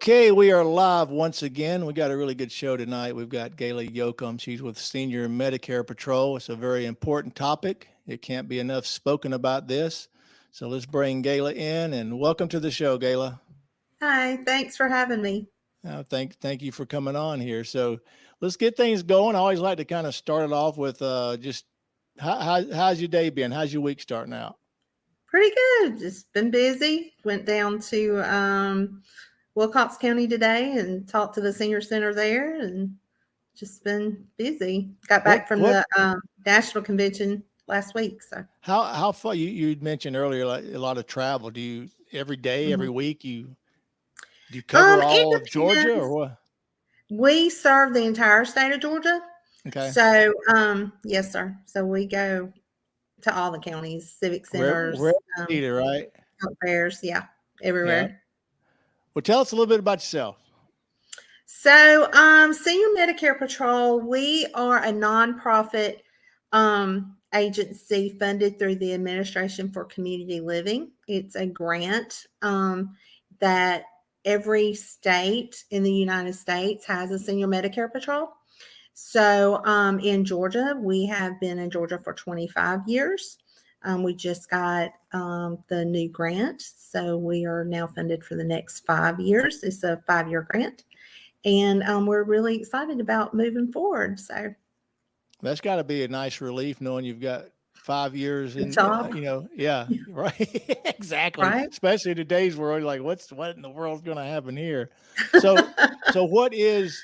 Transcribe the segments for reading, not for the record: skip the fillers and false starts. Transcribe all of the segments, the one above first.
Okay, we are live once again. We got a really good show tonight. We've got Gayla Yochum. She's with Senior Medicare Patrol. It's a very important topic. It can't be enough spoken about this. So let's bring Gayla in and welcome to the show, Gayla. Hi, thanks for having me. Thank you for coming on here. So let's get things going. I always like to kind of start it off with just how's your day been? How's your week starting out? Pretty good. Just been busy. Went down to Wilcox County today and talked to the senior center there, and just been busy. Got back from What the national convention last week. So, how far you mentioned earlier like a lot of travel. Do you every day, every mhm. week do you cover all It of Georgia or depends. what? We serve the entire state of Georgia. Okay. So, yes, sir. So we go to all the counties, civic Where centers, needed, right? health fairs. Yeah, Yeah. everywhere. Well, tell us a little bit about yourself. So, Senior Medicare Patrol, we are a nonprofit agency funded through the Administration for Community Living. It's a grant that every state in the United States has a Senior Medicare Patrol. So, in Georgia, we have been in Georgia for 25 years. We just got the new grant. So, we are now funded for the next 5 years. It's a 5-year grant, and we're really excited about moving forward. So, That's got to be a nice relief knowing you've got 5 years good in, job, yeah, right. Exactly. right? Especially in today's world, like what in the world's going to happen here? So what is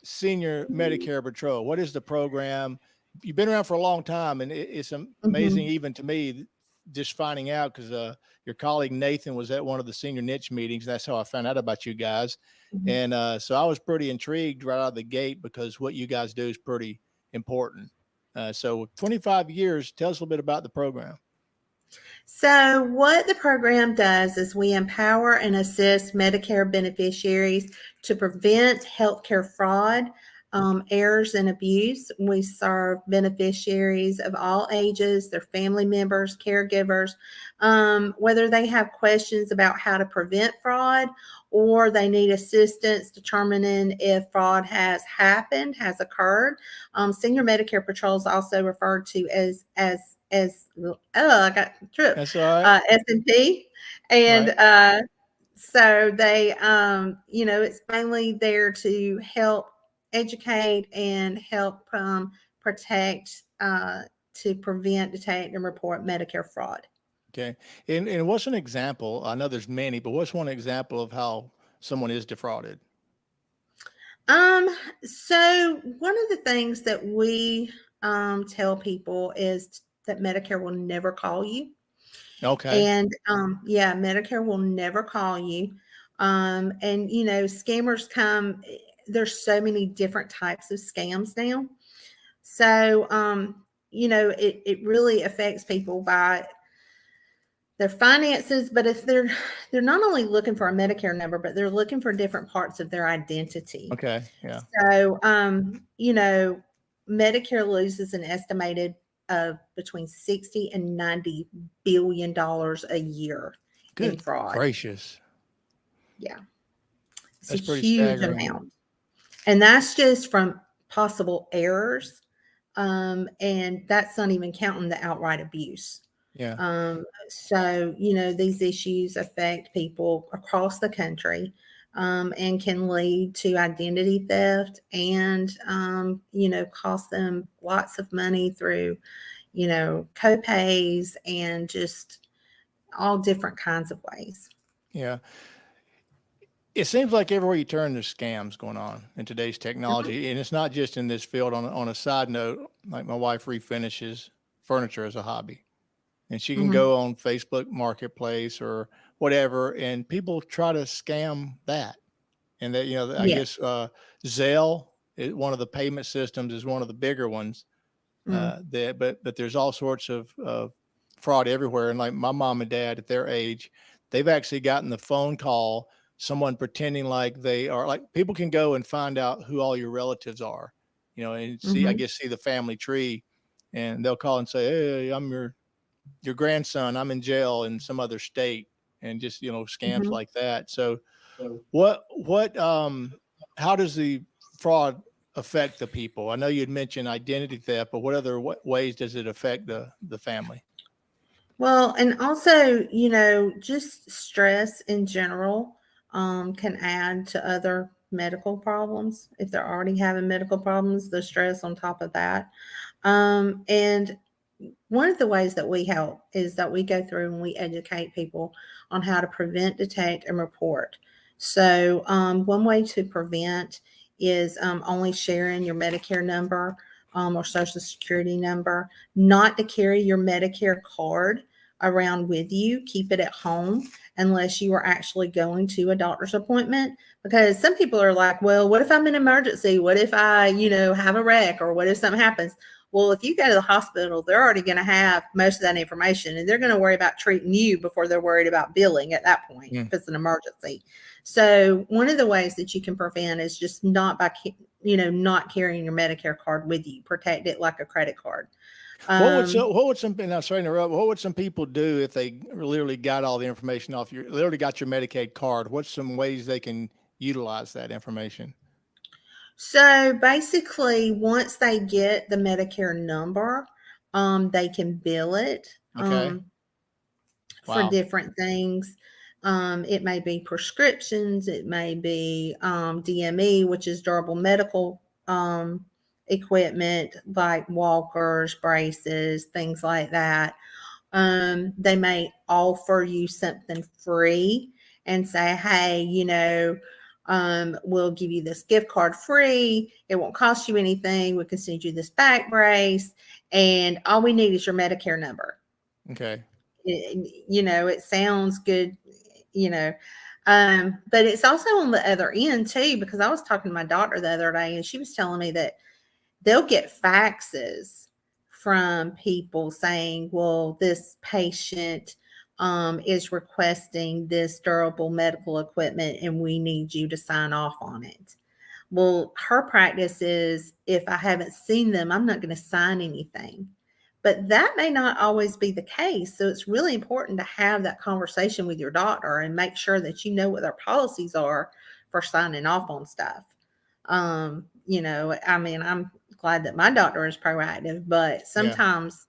Senior Medicare Patrol? What is the program? You've been around for a long time, and it's amazing Mhm. even to me just finding out because your colleague Nathan was at one of the senior niche meetings. That's how I found out about you guys, Mhm. and so I was pretty intrigued right out of the gate because what you guys do is pretty important. So 25 years. Tell us a little bit about the program. So, what the program does is we empower and assist Medicare beneficiaries to prevent healthcare fraud, errors, and abuse. We serve beneficiaries of all ages, their family members, caregivers, whether they have questions about how to prevent fraud or they need assistance determining if fraud has happened, has occurred. Senior Medicare Patrol is also referred to as I got tripped, That's all right. S&P, and Right. so they, it's mainly there to help educate and help protect, to prevent, detect, and report Medicare fraud. Okay. And what's an example? I know there's many, but what's one example of how someone is defrauded? Um, so one of the things that we tell people is that Medicare will never call you. Okay. And yeah, Medicare will never call you. And scammers come, there's so many different types of scams now. So it really affects people by their finances, but if they're not only looking for a Medicare number, but they're looking for different parts of their identity. Okay. Yeah. So Medicare loses an estimated of between 60 and 90 billion dollars a year in Good fraud. gracious. Yeah, it's a That's pretty huge staggering. amount, and that's just from possible errors, and that's not even counting the outright abuse. Yeah. So, these issues affect people across the country, and can lead to identity theft and, cost them lots of money through, copays and just all different kinds of ways. Yeah. It seems like everywhere you turn, there's scams going on in today's Mhm, technology. And it's not just in this field. On a side note, like my wife refinishes furniture as a hobby. And she can mhm. go on Facebook Marketplace or whatever, and people try to scam that. And that, I Yes. guess Zelle, one of the payment systems, is one of the bigger ones. Mm, But there's all sorts of fraud everywhere. And like my mom and dad at their age, they've actually gotten the phone call, someone pretending like they are like people can go and find out who all your relatives are, and I mhm, guess see the family tree, and they'll call and say, "Hey, I'm your grandson. I'm in jail in some other state," and just scams mhm. like that. So How does the fraud affect the people? I know you'd mentioned identity theft, but what other ways does it affect the family? Well, and also, just stress in general can add to other medical problems. If they're already having medical problems, the stress on top of that. And one of the ways that we help is that we go through and we educate people on how to prevent, detect, and report. So, one way to prevent is only sharing your Medicare number or Social Security number, not to carry your Medicare card around with you. Keep it at home unless you are actually going to a doctor's appointment. Because some people are like, well, what if I'm in an emergency? What if I, have a wreck, or what if something happens? Well, if you go to the hospital, they're already going to have most of that information, and they're going to worry about treating you before they're worried about billing at that point if it's an emergency. So one of the ways that you can prevent is just not carrying your Medicare card with you. Protect it like a credit card. What would some, now sorry to interrupt, what would some people do if they literally got all the information off literally got your Medicaid card? What's some ways they can utilize that information? So basically, once they get the Medicare number, they can bill it Okay. for Wow. different things. It may be prescriptions, it may be DME, which is durable medical equipment like walkers, braces, things like that. They may offer you something free and say, hey, we'll give you this gift card free. It won't cost you anything. We can send you this back brace. And all we need is your Medicare number. Okay. It sounds good, but it's also on the other end too, because I was talking to my daughter the other day and she was telling me that they'll get faxes from people saying, well, this patient is requesting this durable medical equipment and we need you to sign off on it. Well, her practice is if I haven't seen them, I'm not going to sign anything. But that may not always be the case. So it's really important to have that conversation with your doctor and make sure that you know what their policies are for signing off on stuff. I'm glad that my doctor is proactive, but sometimes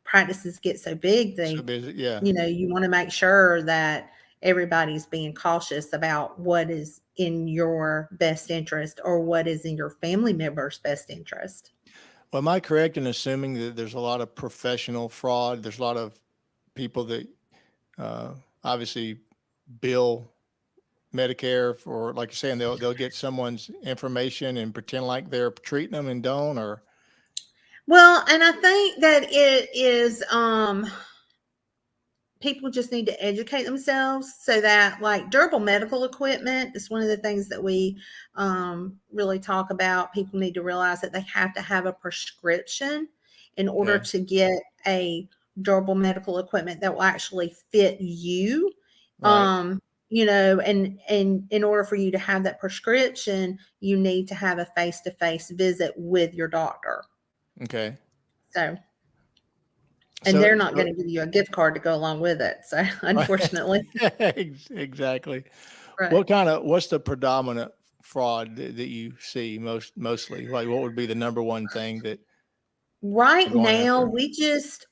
practices get so big, So busy. Yeah. you want to make sure that everybody's being cautious about what is in your best interest or what is in your family member's best interest. Well, am I correct in assuming that there's a lot of professional fraud? There's a lot of people that obviously bill Medicare for, like you're saying, they'll get someone's information and pretend like they're treating them and don't, or Well, and I think that it is people just need to educate themselves so that, like, durable medical equipment is one of the things that we really talk about. People need to realize that they have to have a prescription in order okay, to get a durable medical equipment that will actually fit you. right, And in order for you to have that prescription, you need to have a face-to-face visit with your doctor. okay. So, and So, they're not going to give you a gift card to go along with it. So, unfortunately, exactly. right. What's the predominant fraud that you see mostly? Like, what would be the number one thing that Right you're going now, after?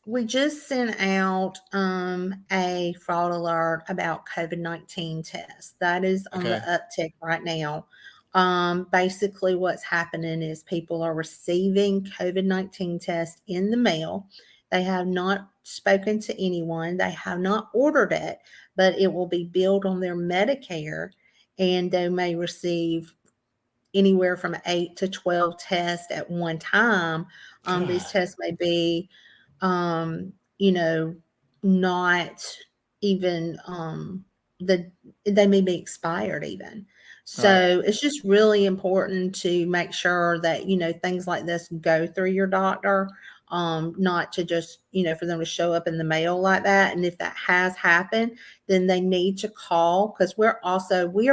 we just sent out a fraud alert about COVID-19 tests. That is on the Okay, uptick right now. Basically, what's happening is people are receiving COVID-19 tests in the mail. They have not spoken to anyone. They have not ordered it, but it will be billed on their Medicare, and they may receive anywhere from 8 to 12 tests at one time. These God, tests may be, um, you know, not even they may be expired even. right, So it's just really important to make sure that things like this go through your doctor, not to just for them to show up in the mail like that. And if that has happened, then they need to call, because we are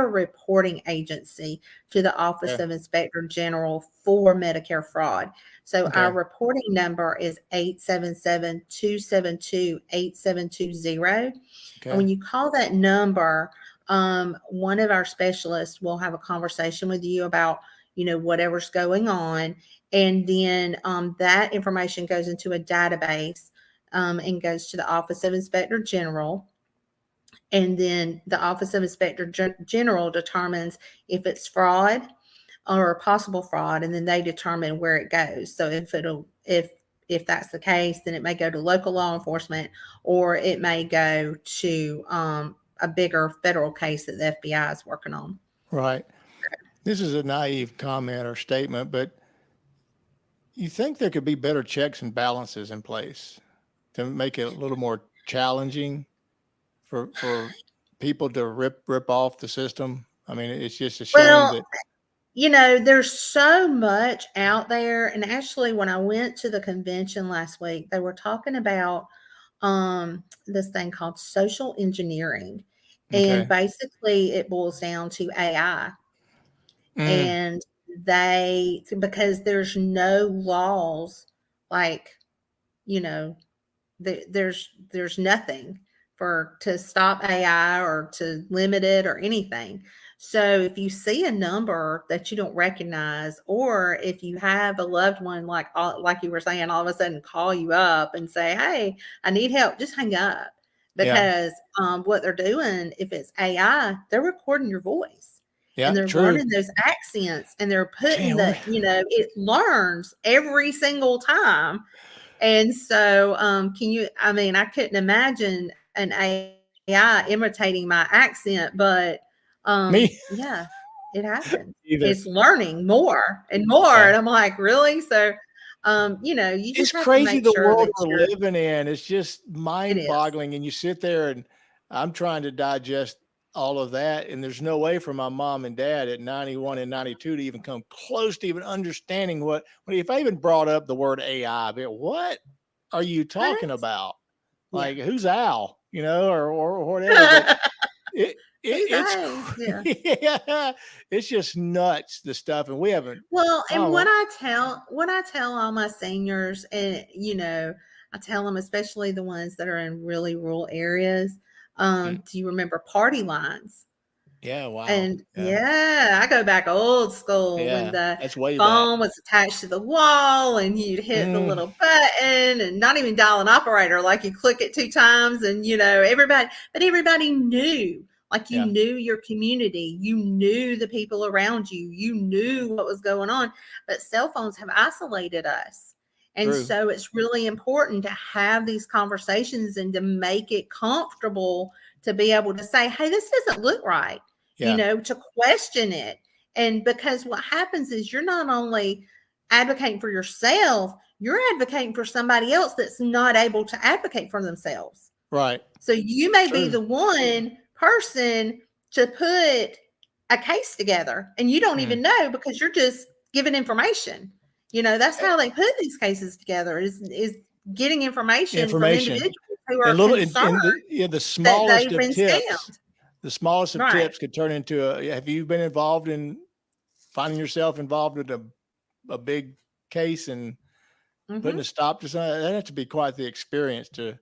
a reporting agency to the Office yeah, of Inspector General for Medicare fraud. So our okay, reporting number is 877-272-8720. And okay, when you call that number, one of our specialists will have a conversation with you about, whatever's going on. And then that information goes into a database and goes to the Office of Inspector General. And then the Office of Inspector General determines if it's fraud or possible fraud, and then they determine where it goes. So if that's the case, then it may go to local law enforcement, or it may go to a bigger federal case that the FBI is working on. Right. This is a naive comment or statement, but you think there could be better checks and balances in place to make it a little more challenging for people to rip off the system? I mean, it's just a shame Well, that. there's so much out there. And actually, when I went to the convention last week, they were talking about this thing called social engineering. And Okay. basically, it boils down to AI. Mm, And because there's no laws, like, you know, there's nothing to stop AI or to limit it or anything. So if you see a number that you don't recognize, or if you have a loved one, like you were saying, all of a sudden call you up and say, "Hey, I need help," just hang up, yeah. because what they're doing, if it's AI, they're recording your voice. And Yeah. they're True. learning those accents, and they're putting Damn. it learns every single time. And so, I couldn't imagine an AI imitating my accent, but Me yeah, it happens. It's either. learning more and more. And Yeah. I'm like, really? So, you just It's have to crazy make the sure world that we're living in. It's just it is. mind-boggling, and you sit there and I'm trying to digest all of that, and there's no way for my mom and dad at 91 and 92 to even come close to even understanding if I even brought up the word AI, I'd be like, what are you talking What? about? Yeah. Like, who's Al, or whatever. But it, Who's it's I? Yeah. yeah, it's just nuts, the stuff, and we haven't. Well, and Oh, what I tell all my seniors, and I tell them, especially the ones that are in really rural areas, mm, do you remember party lines? yeah, wow, And yeah, yeah, I go back old school when yeah, the that's way back. phone was attached to the wall and you'd hit the Mm, little button, and not even dial an operator, like you click it 2 times, and everybody knew, like, you yeah, knew your community, you knew the people around you, you knew what was going on. But cell phones have isolated us. And true. so it's really important to have these conversations and to make it comfortable to be able to say, "Hey, this doesn't look right," Yeah, to question it. And because what happens is, you're not only advocating for yourself, you're advocating for somebody else that's not able to advocate for themselves. right. So you may be True. the one person to put a case together, and you don't Mm. even know, because you're just giving information. That's Eh, how they put these cases together, is getting information from information individuals who are and little concerned in the that smallest they've of been tips. scammed. The smallest of Right. tips could turn into have you been involved in finding yourself involved in a big case and putting a Hmm. stop to something? That has to be quite the experience to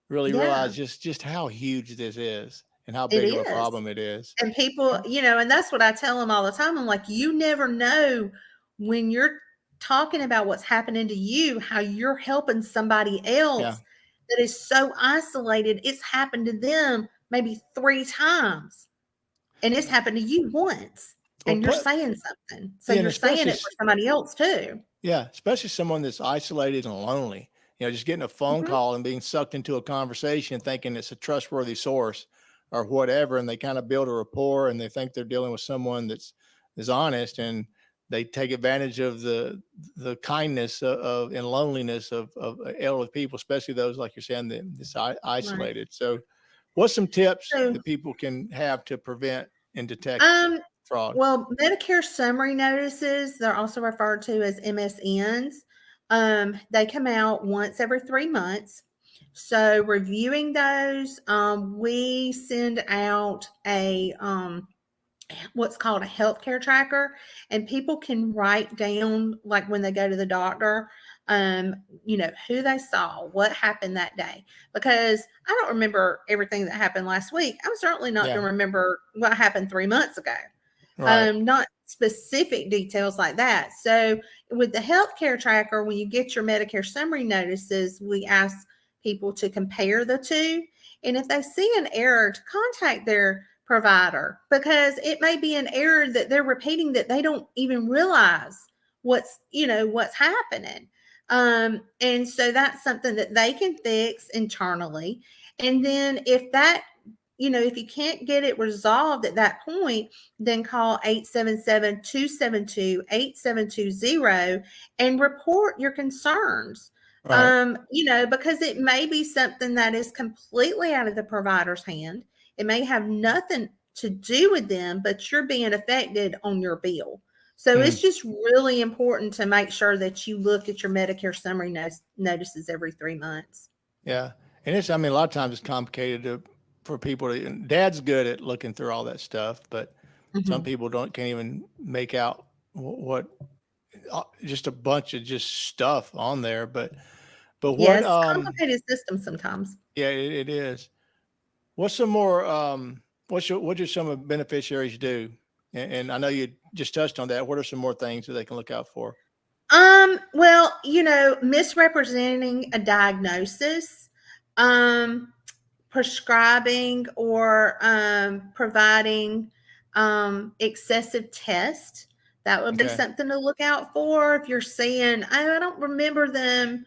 really Yeah, realize just how huge this is and how it big of a is. problem it is. And people, and that's what I tell them all the time. I'm like, you never know, when you're talking about what's happening to you, how you're helping somebody Yeah. else that is so isolated. It's happened to them maybe 3 times, and it's happened to you once. Well, And you're saying something. So yeah, and you're saying especially it for somebody else too. yeah, especially someone that's isolated and lonely. Just getting a phone Hmm. call and being sucked into a conversation thinking it's a trustworthy source or whatever, and they kind of build a rapport and they think they're dealing with someone that's is honest, and they take advantage of the kindness and loneliness of elderly people, especially those like you're saying that's Right. isolated. So, what's some tips So, that people can have to prevent and detect um, fraud? well, Medicare summary notices, they're also referred to as MSNs. They come out once every 3 months. So reviewing those, we send out a what's called a healthcare tracker, and people can write down, like, when they go to the doctor, who they saw, what happened that day. Because I don't remember everything that happened last week. I'm certainly not Yeah. going to remember what happened 3 months ago. Right. Not specific details like that. So with the healthcare tracker, when you get your Medicare summary notices, we ask people to compare the two. And if they see an error, to contact their provider, because it may be an error that they're repeating that they don't even realize what's happening. And so that's something that they can fix internally. And then if you can't get it resolved at that point, then call 877-272-8720 and report your concerns. Right. Because it may be something that is completely out of the provider's hand. It may have nothing to do with them, but you're being affected on your bill. So Hmm. it's just really important to make sure that you look at your Medicare summary notices every 3 months. Yeah. And I mean, a lot of times it's complicated for people to, and Dad's good at looking through all that stuff, but some Mhm. people can't even make out what, just a bunch of just stuff on there. But what, Yes, complicated system sometimes. yeah, it is. What's some more, what do some of beneficiaries do? And I know you just touched on that. What are some more things that they can look out for? Well, misrepresenting a diagnosis, um, prescribing or providing excessive tests. That would be Okay. something to look out for. If you're saying, "Oh, I don't remember them,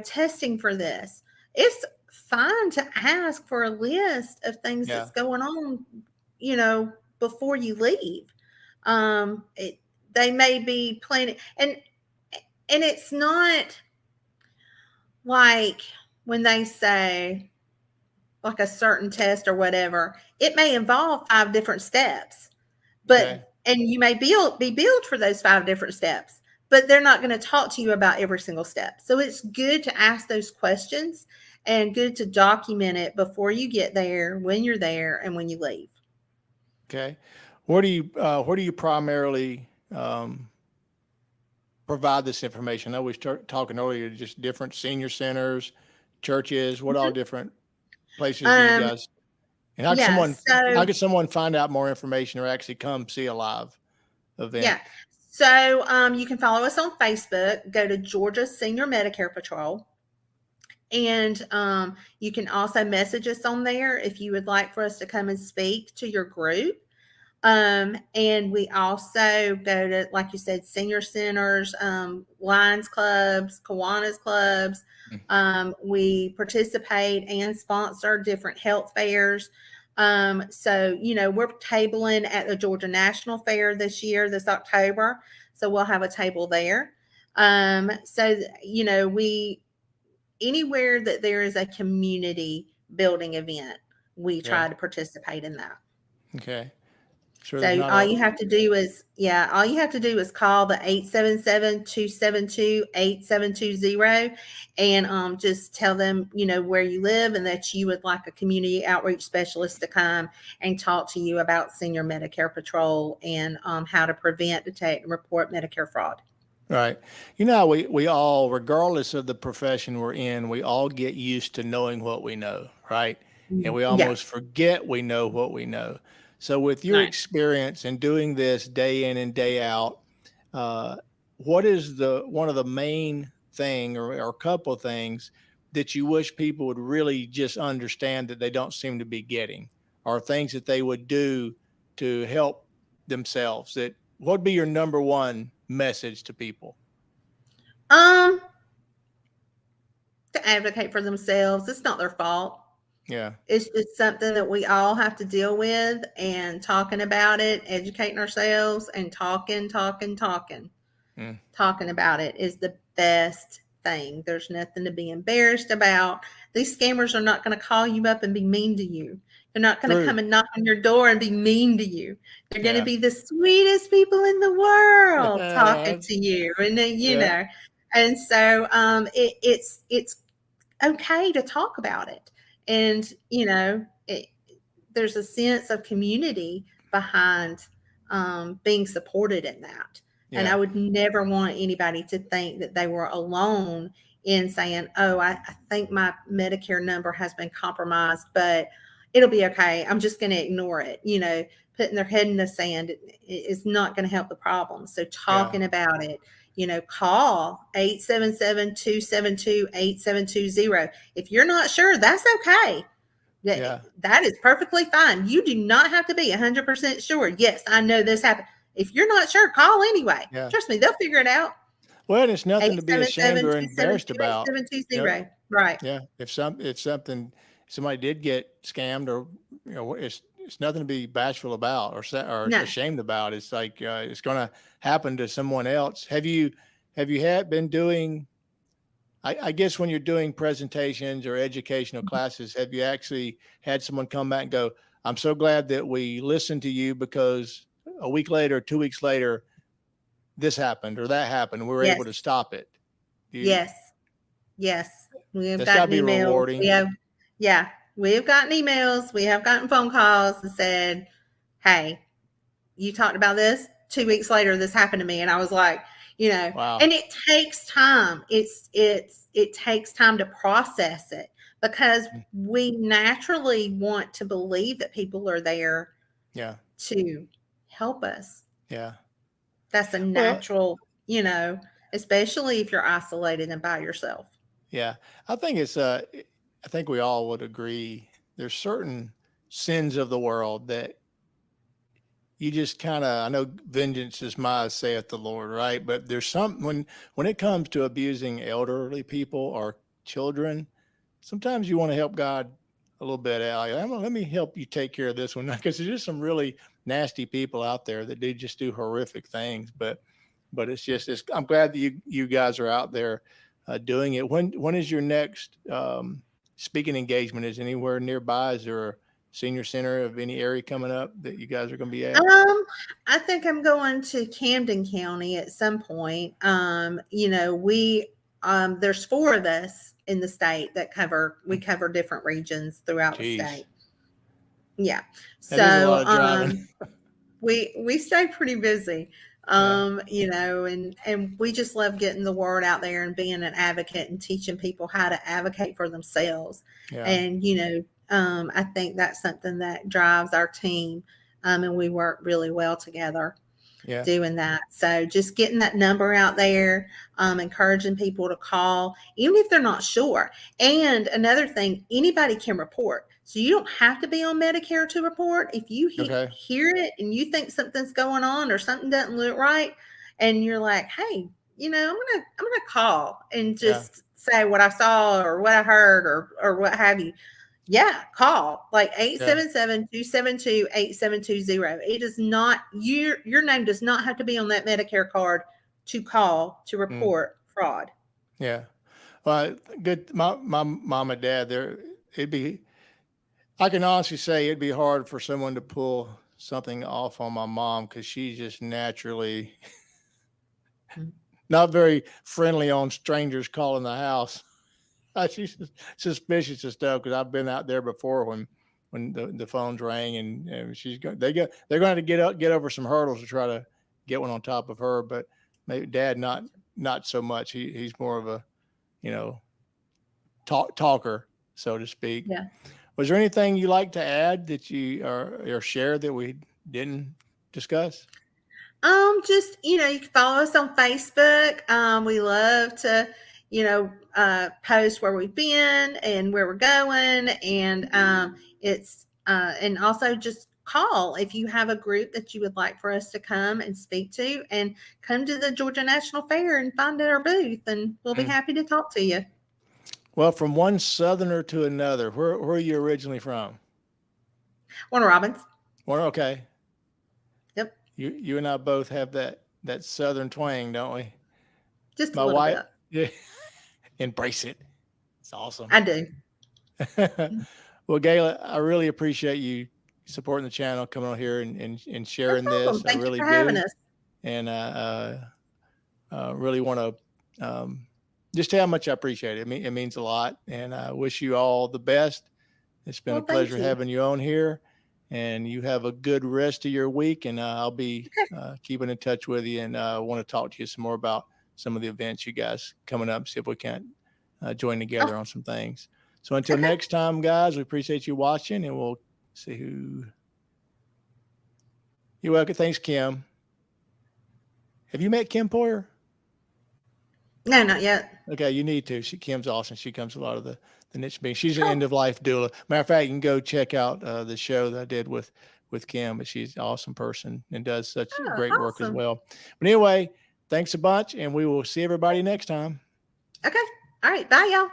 testing for this," it's fine to ask for a list of things Yeah. that's going on, before you leave. They may be planning, and it's not like when they say like a certain test or whatever, it may involve 5 different steps, Okay. and you may be billed for those 5 different steps, but they're not going to talk to you about every single step. So it's good to ask those questions and good to document it before you get there, when you're there, and when you leave. Okay. Where do you primarily, provide this information? I know we start talking earlier, just different senior centers, churches, what all different places do you Um, guys, and yeah, how so can someone find out more information or actually come see a live event? yeah. So you can follow us on Facebook, go to Georgia Senior Medicare Patrol. And you can also message us on there if you would like for us to come and speak to your group. And we also go to, like you said, senior centers, Lions clubs, Kiwanis clubs. We participate and sponsor different health fairs. So we're tabling at the Georgia National Fair this October. So we'll have a table there. We anywhere that there is a community building event, we Okay. try to participate in that. Okay. Sure. There's So not all a, you have to do is, all you have to do is call the 877-272-8720 and just tell them, where you live and that you would like a community outreach specialist to come and talk to you about Senior Medicare Patrol and how to prevent, detect, and report Medicare fraud. right. You know, we all, regardless of the profession we're in, we all get used to knowing what we know, right? And we Yeah, almost forget we know what we know. So, with your right. experience in doing this day in and day out, uh, what is the one of the main thing or a couple of things that you wish people would really just understand that they don't seem to be getting, or things that they would do to help themselves? That what would be your number one message to people? Um, to advocate for themselves. It's not their fault. Yeah. It's just something that we all have to deal with, and talking about it, educating ourselves, and Mm. talking about it is the best thing. There's nothing to be embarrassed about. These scammers are not going to call you up and be mean to you. They're not going to True. come and knock on your door and be mean to you. They're going to Yeah. be the sweetest people in the world talking That's- to you, and then, yeah. and so it's okay to talk about it. And, there's a sense of community behind being supported in that. And I Yeah. would never want anybody to think that they were alone in saying, oh, I think my Medicare number has been compromised, but it'll be okay. I'm just going to ignore it. Putting their head in the sand is not going to help the problem. So Yeah. talking about it, call 877-272-8720. If you're not sure, that's okay. Yeah. That is perfectly fine. You do not have to be 100% sure. Yes, I know this happened. If you're not sure, call anyway. Yeah. Trust me, they'll figure it out. Well, it's nothing Eight to be seven ashamed seven or two seven embarrassed two eight about. seven two You know, zero. Right. yeah. If somebody did get scammed, or it's nothing to be bashful about, or No. ashamed about. It's like it's going to happen to someone else. Have you been doing? I guess when you're doing presentations or educational classes, have you actually had someone come back and go, "I'm so glad that we listened to you, because a week later, 2 weeks later, this happened or that happened, and we were able to Yes. stop it." Do you, Yes. Yes. We have that's got to gotten be emails. rewarding. Yeah, we have gotten emails. We have gotten phone calls that said, hey, you talked about this 2 weeks later, this happened to me. And I was like, Wow. and it takes time. It takes time to process it, because Mm. we naturally want to believe that people are there Yeah. to help us. Yeah. That's a Well, natural, especially if you're isolated and by yourself. yeah. I think I think we all would agree there's certain sins of the world that you just kind of, I know vengeance is mine, saith the Lord, right? But there's some, when it comes to abusing elderly people or children, sometimes you want to help God a little bit out. Let me help you take care of this one, because there's just some really nasty people out there that do horrific things. But I'm glad that you guys are out there doing it. When is your next speaking engagement? Is anywhere nearby? Is there a senior center of any area coming up that you guys are going to be at? I think I'm going to Camden County at some point. We there's 4 of us in the state that we cover different regions throughout the Jeez, state. Yeah. that is a lot So of driving. we stay pretty busy. Yeah, And we just love getting the word out there and being an advocate and teaching people how to advocate for themselves. yeah, And I think that's something that drives our team. And we work really well together yeah. doing that. So just getting that number out there, encouraging people to call, even if they're not sure. And another thing, anybody can report. So you don't have to be on Medicare to report. If you Okay. hear it and you think something's going on or something doesn't look right, and you're like, hey, I'm gonna call and Yeah, just say what I saw or what I heard or what have you. Yeah, call like yeah. 877-272-8720. It is not your name does not have to be on that Medicare card to call to Mm, report fraud. yeah. Well, good. My mom and dad, it'd be, I can honestly say it'd be hard for someone to pull something off on my mom, because she's just naturally not very friendly on strangers calling the house. She's suspicious of stuff, because I've been out there before when the phones rang, and they're going to get over some hurdles to try to get one on top of her. But maybe dad, not so much. He's more of a, you know, talker, so to speak. Yeah. Was there anything you like to add that you or share that we didn't discuss? Just you can follow us on Facebook. We love to, post where we've been and where we're going, and it's and also just call if you have a group that you would like for us to come and speak to, and come to the Georgia National Fair and find our booth, and we'll be Mm. happy to talk to you. Well, from one Southerner to another, where are you originally from? Warner Robins. Well, okay, Yep, you and I both have that Southern twang, don't we? just a My little wife, bit. yeah, embrace it. It's awesome. I do. Well, Gayla, I really appreciate you supporting the channel, coming on here and No sharing problem. this. I Thank you really for having do, us. and really want to just tell how much I appreciate it. It means a lot, and I wish you all the best. It's been a Well, thank pleasure you. having you on here, and you have a good rest of your week. And I'll be keeping in touch with you, and I want to talk to you some more about some of the events you guys coming up, see if we can't join together on some things. So until next time, guys, we appreciate you watching, and we'll see who. You're welcome. Thanks, Kim. Have you met Kim Poyer? No, not yet. Okay, you need to. Kim's awesome. She comes to a lot of the niche meetings. She's an Cool. end of life doula. Matter of fact, you can go check out the show that I did with Kim. But she's an awesome person and does such great work as well. But anyway, thanks a bunch, and we will see everybody next time. Okay. All right. Bye, y'all.